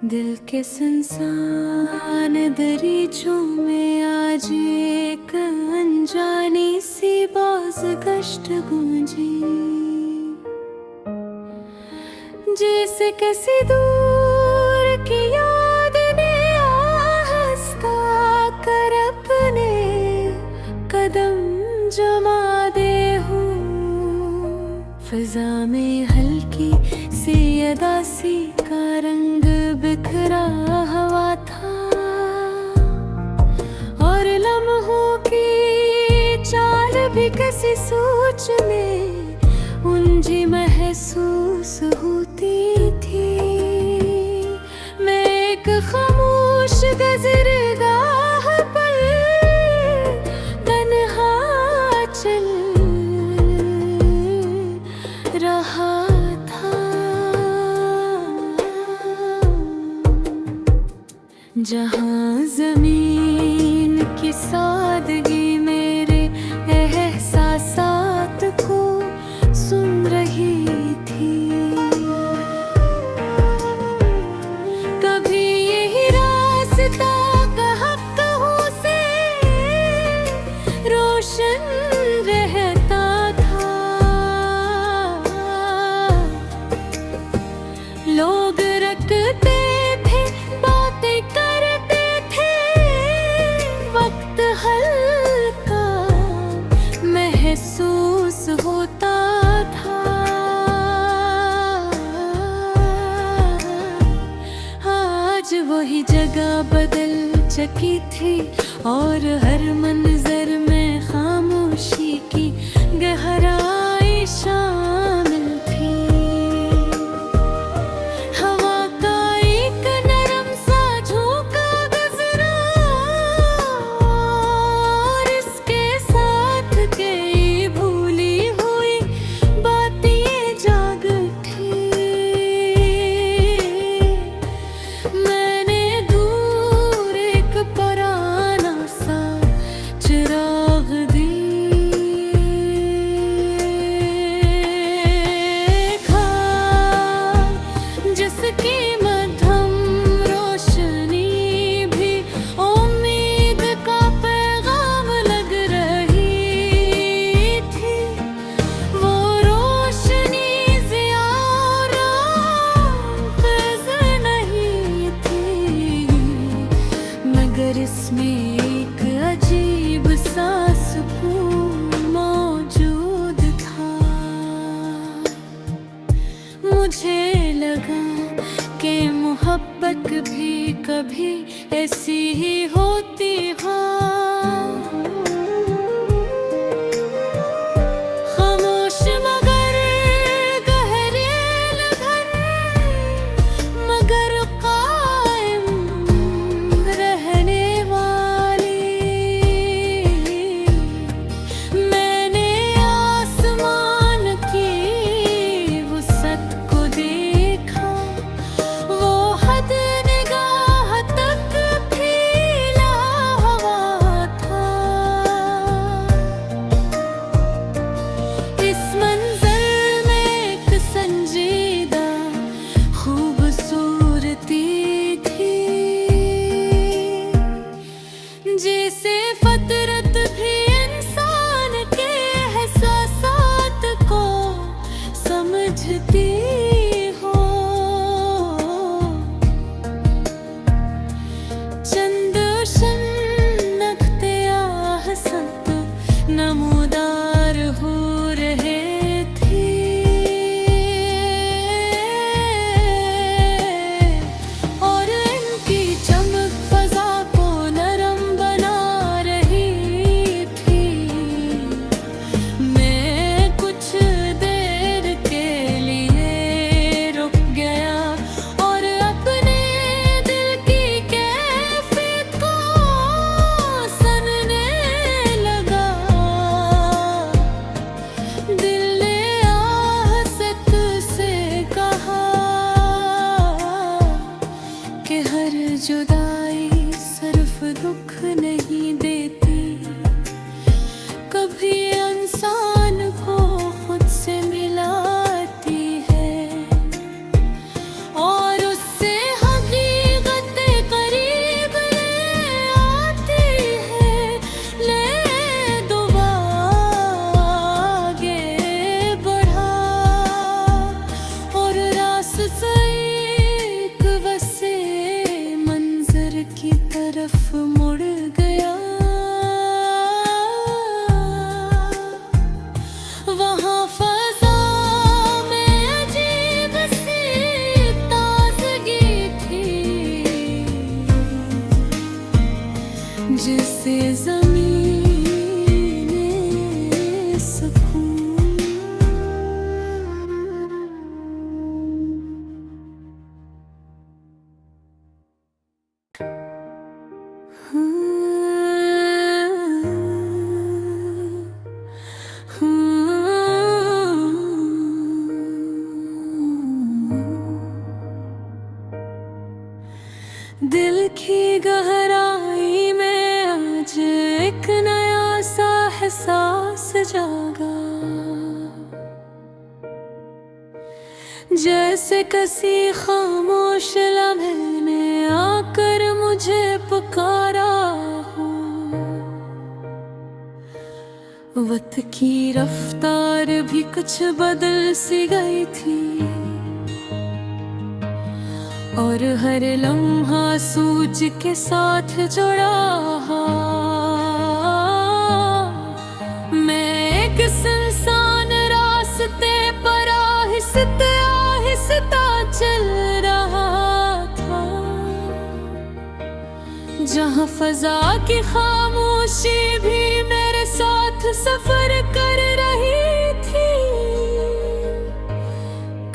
दिल के सुनसान दरीचों में आज एक अनजानी सी बाज़गश्त गूंजी, जैसे किसी दूर की याद ने आहिस्ता कर अपने कदम जमा दे हो। फिजा में हल्की सी अदासी का रंग बिखरा हुआ था, और लम्हों की चाल भी किसी सोच में उलझी महसूस होती थी। मैं एक खामोश गुज़रगाह पर तन्हा चल रहा था, जहाँ ज़मीन की सादगी मेरे एहसासात को सुन रही थी। कभी यही रास्ता कहकहों से रोशन रहता था, लोग रखते थे बातें करते थे, वक्त हल्का महसूस होता था। आज वही जगह बदल चुकी थी और हर मंजर में खामोशी की गहराई शामिल थी। हवा का एक नरम सा झोंका गुजरा और इसके साथ कई भूली हुई बातें जाग उठी। मैंने दूर एक पुराना सा चिराग देखा, जिसकी मध्यम रोशनी भी उम्मीद का पैगाम लग रही थी। वो रोशनी ज़िया और राज़ नहीं थी, मगर इसमें एक अजीब सा सुकून मौजूद था। मुझे लगा कि मोहब्बत भी कभी ऐसी ही होती है, खामोश मगर गहरे लगन, मगर कायम रहने वाली। मैंने आसमान की वसत को देखा, वो हद निगाह तक फैला हुआ था। दिल की गहराई में आज एक नया सा एहसास जागा, जैसे किसी खामोश लम्हे ने आकर मुझे पुकारा हो। वक्त की रफ्तार भी कुछ बदल सी गई थी, और हर लम्हा सूझ के साथ जुड़ा। मैं एक सुनसान रास्ते पर आहिस्ता आहिस्ता चल रहा था, जहाँ फजा की खामोशी भी मेरे साथ सफर कर रही थी।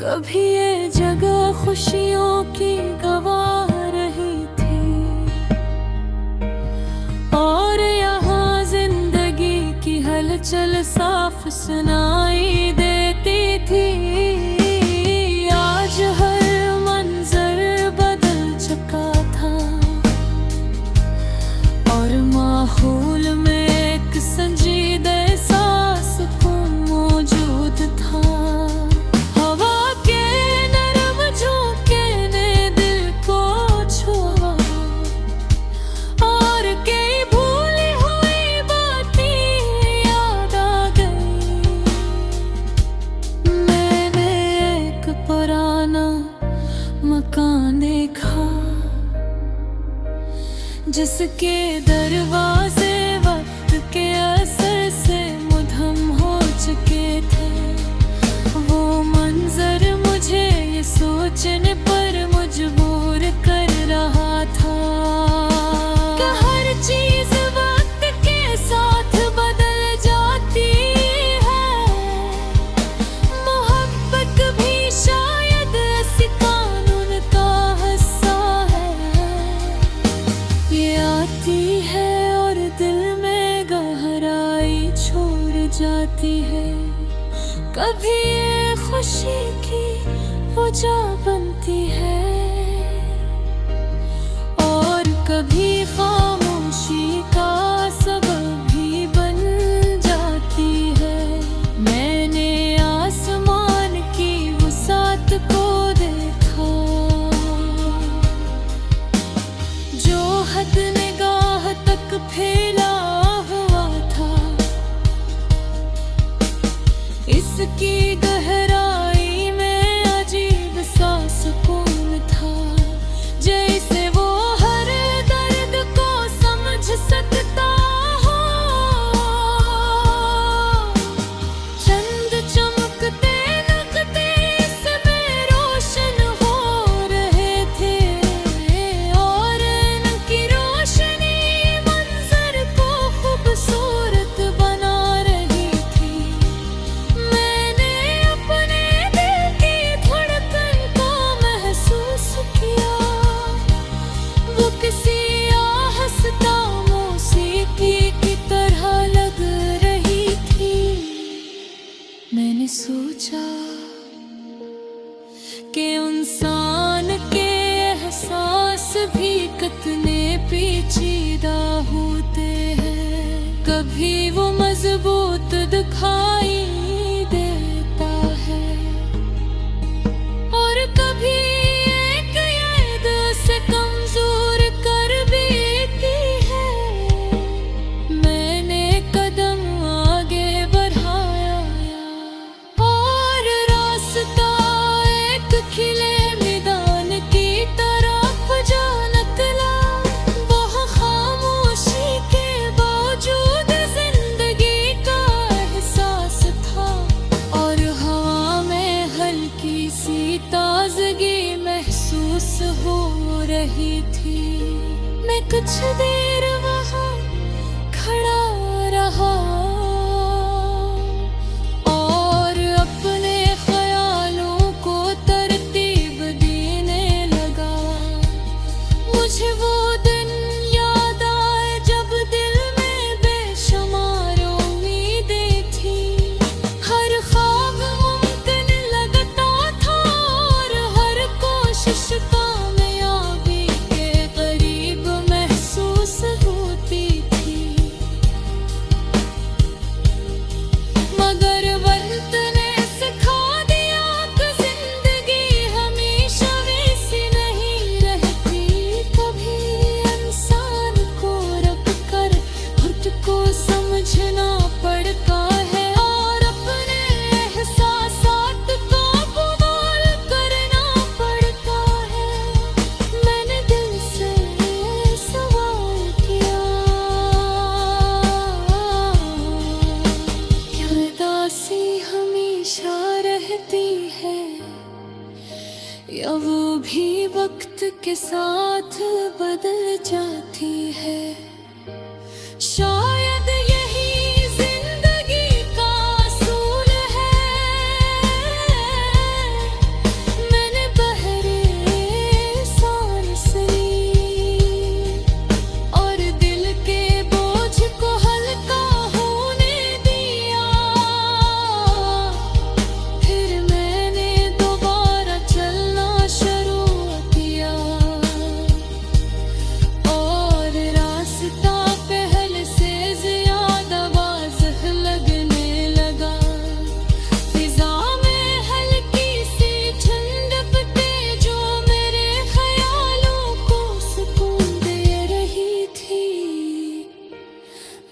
कभी ये जगह खुशियों की गवाह रही थी, और यहाँ जिंदगी की हलचल साफ सुनाई देती थी। आज हर मंजर बदल चुका था, और माहौल में एक संजीदा एहसास मौजूद था। हवा के नरम झोंके ने दिल को छुआ, और कई भूली हुई बातें याद आ गई। मैंने एक पुराना मकान देखा, जिसके दरवाजे वक्त के असर से मुधम हो चुके थे। वो मंजर मुझे ये सोचने पर मजबूर कर रहा था कि हर चीज वक्त के साथ बदल जाती है। मोहब्बत भी शायद इसी कानून का हिस्सा है। ये आती है और दिल में गहराई छोड़ जाती है। कभी ये खुशी की वजह बनती है, और कभी खामोशी का सबब भी बन जाती है। मैंने आसमान की वसात को देखा, जो हद निगाह तक फैला हुआ था। इसकी गहराई में अजीब सा सुकून था, जैसे वो हर दर्द को समझ सकता हो। चंद चमकते नकते इसमें रोशन हो रहे थे, और इनकी रोशनी मंजर को खूबसूरत बना रही थी। मैंने अपने दिल की धड़कन को महसूस किया, वो किसी आहस्ता मौसीकी की तरह लग रही थी। मैंने सोचा कि इंसान के एहसास भी कितने पेचीदा होते हैं। कभी वो मजबूत दिखाई देता है, और कभी एक याद से कमजोर कर देती है। मैंने कदम आगे बढ़ाया, और रास्ता एक खिले मैदान की तरफ जा निकला। वहाँ खामोशी के बावजूद जिंदगी का एहसास था, और हवा में हल्की सी ताजगी महसूस हो रही थी। मैं कुछ देर वहाँ खड़ा रहा, और अपने ख्यालों को तरतीब देने लगा। मुझे वो दिन याद आए जब दिल में बेशुमार उम्मीदें थी। हर ख्वाब मुमकिन लगता था, और हर कोशिश कामयाबी के वो भी वक्त के साथ बदल जाती है। शायद यही जिंदगी का असूल है। मैंने बहरे सांस ली और दिल के बोझ को हल्का होने दिया। फिर मैंने दोबारा चलना शुरू किया और रास्ता पहले से ज्यादा वाज़ेह लगने लगा। फिजा में हल्की सी ठंडक जो मेरे ख्यालों को सुकून दे रही थी।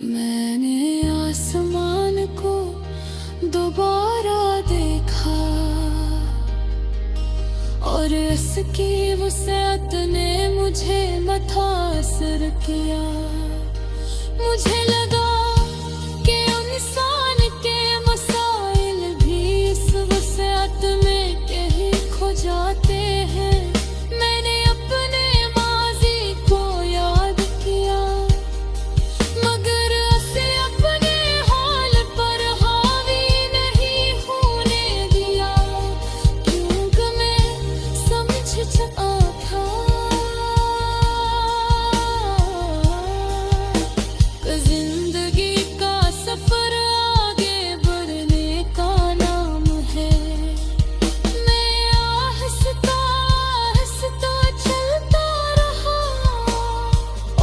मैंने आसमान को दोबारा देखा और इसकी वुसअत ने मुझे मुतासिर किया। मुझे लगा कि इंसान के मसाइल भी इस वुसअत में कहीं खो जाते हैं। मैंने अपने माजी को याद किया मगर उसे अपने हाल पर हावी नहीं होने दिया, क्योंकि मैं समझ चुका था कि जिंदगी का सफर आगे बढ़ने का नाम है। मैं आहिस्ता आहिस्ता चलता रहा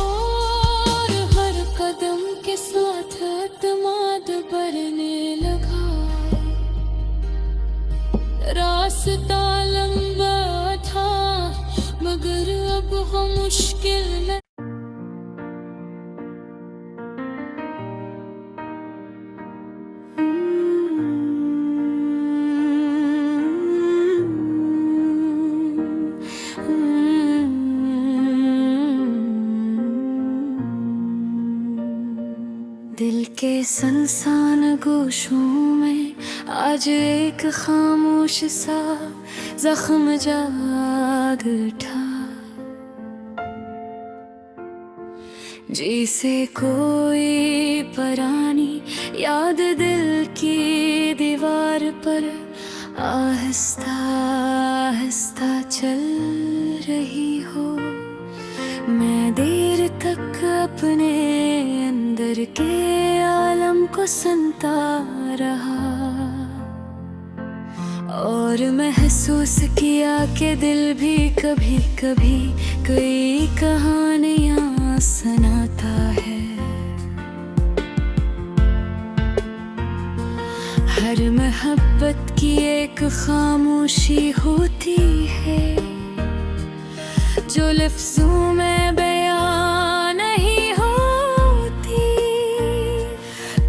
और हर कदम के साथ एतमाद बढ़ने लगा। रास्ता लंबा था मगर अब वो मुश्किल नहीं। दिल के सुनसान गोशों में आज एक खामोश सा जख्म जाग उठा। जैसे कोई पुरानी याद दिल की दीवार पर आहिस्ता आहिस्ता चल रही हो। मैं देर तक अपने अंदर के आलम को सुनता रहा और महसूस किया कि दिल भी कभी कभी कई कहानियां सुनाता है। हर मोहब्बत की एक खामोशी होती है जो लफ्जों में बयां नहीं होती।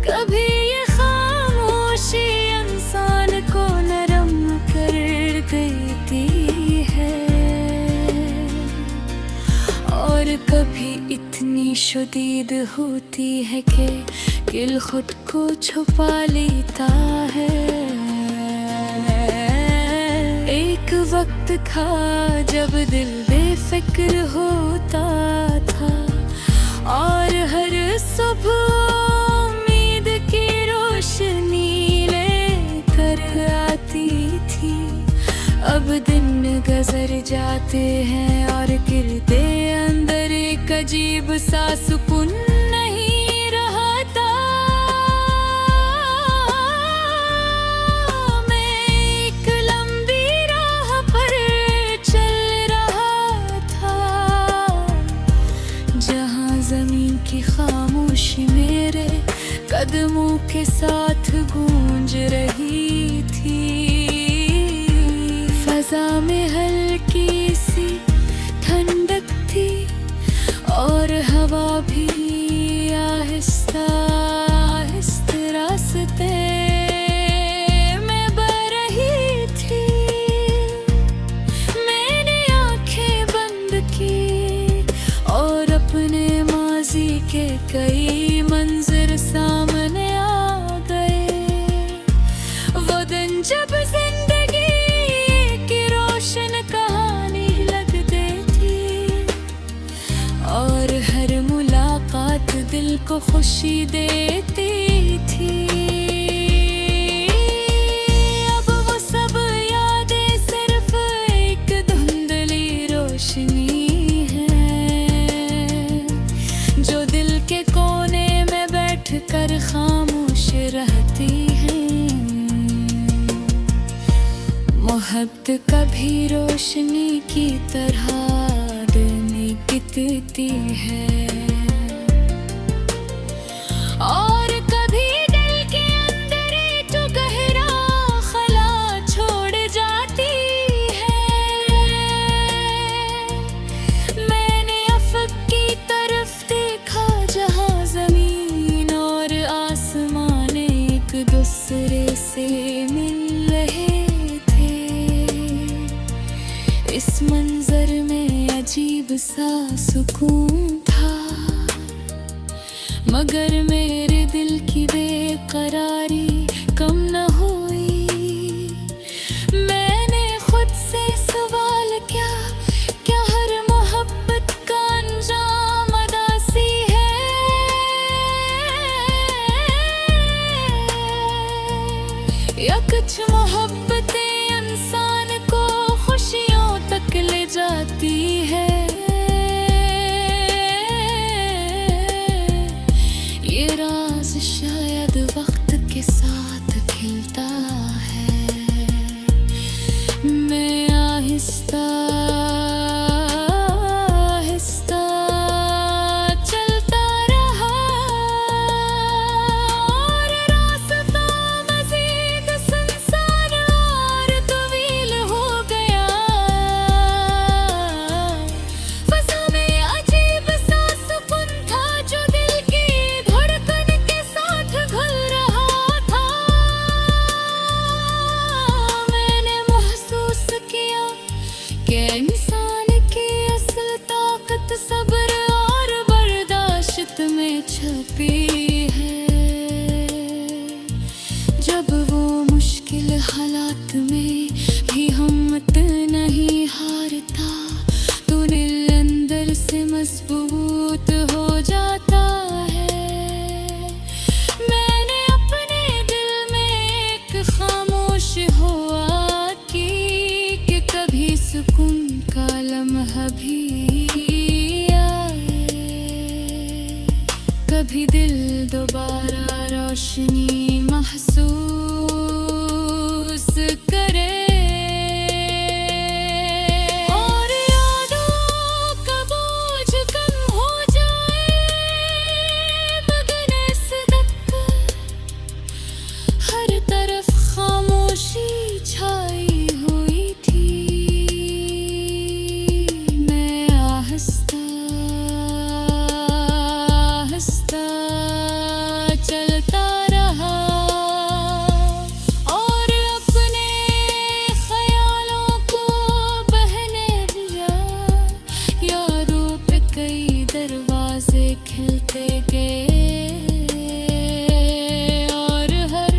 कभी ये खामोशी इंसान को नरम कर देती है और कभी इतनी शदीद होती है कि दिल खुद को छुपा लेता है। एक वक्त था जब दिल बेफिक्र होता था और हर सुबह उम्मीद की रोशनी लेकर आती थी। अब दिन गुजर जाते हैं और गिरते अंदर एक अजीब सा सुकून नहीं रहता। मैं एक लंबी राह पर चल रहा था जहां जमीन की खामोशी मेरे कदमों के साथ गूंज रही थी। फजा में हल्की सी ठंडक थी और हवा भी आहिस्ता आहिस्ता रास्ते में बह रही थी। मैंने आंखें बंद की और अपने माजी के कई मंजर सामने आ गए। वो दिन जब जिंदगी की रोशन कहानी दिल को खुशी देती थी। अब वो सब यादें सिर्फ एक धुंधली रोशनी है, जो दिल के कोने में बैठकर खामोश रहती है। मोहब्बत कभी रोशनी की तरह दिखती है और कभी दिल के अंदर एक गहरा खला छोड़ जाती है। मैंने अफक की तरफ देखा जहाँ जमीन और आसमान एक दूसरे से मिल रहे थे। इस मंजर में अजीब सा सुकून था, मगर मेरे दिल की बेकरारी कम न हुई। मैंने खुद से सवाल किया, क्या हर मोहब्बत का अंजाम अदासी है? या कुछ मोहब्बतें इंसान को खुशियों तक ले जाती है? ये राज शायद वक्त के साथ खिलता है। मैं आहिस्ता आहिस्ता चलता रहा और रास्ता मजीद सुनसान और तवील हो गया। फज़ा में अजीब सा सुकून था जो दिल की धड़कन के साथ घुल रहा था। मैंने महसूस किया कि इंसान की असल ताकत सब्र और बर्दाश्त में छुपी है। जब वो मुश्किल हालात में भी हिम्मत नहीं हारता, तो दिल अंदर से मजबूत हो जाता है। मैंने अपने दिल में एक खामोश हुआ कि कभी सुकून का लम्हा भी आए, कभी दिल दोबारा रोशनी महसूस करे और यादों का बोझ कम हो जाए। मगर सदक हर तरफ खामोशी छाई हुई थी। मैं आहिस्ता आहिस्ता चलता रहा और अपने ख़यालों को बहने दिया। यादों पे कई दरवाजे खिलते गए और हर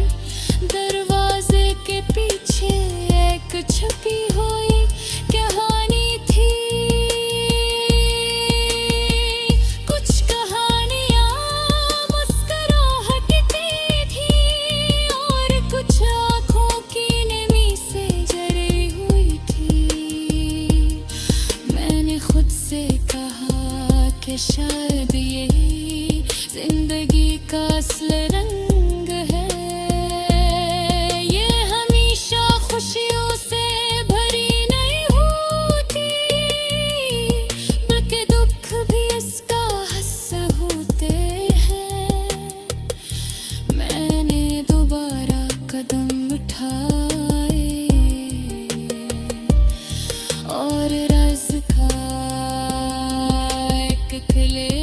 दरवाजे के पीछे एक छुपी हुई कहानी थी। कुछ कहानियाँ मुस्कुराहटती थी और कुछ आँखों की नमी से जरी हुई थी। मैंने खुद से कहा कि शायद यही जिंदगी का असल रंग है। ये हमेशा खुशियों से भरी नहीं होती, बल्कि दुख भी इसका हिस्सा होते हैं। मैंने दोबारा कदम उठाए और राज का एक खिले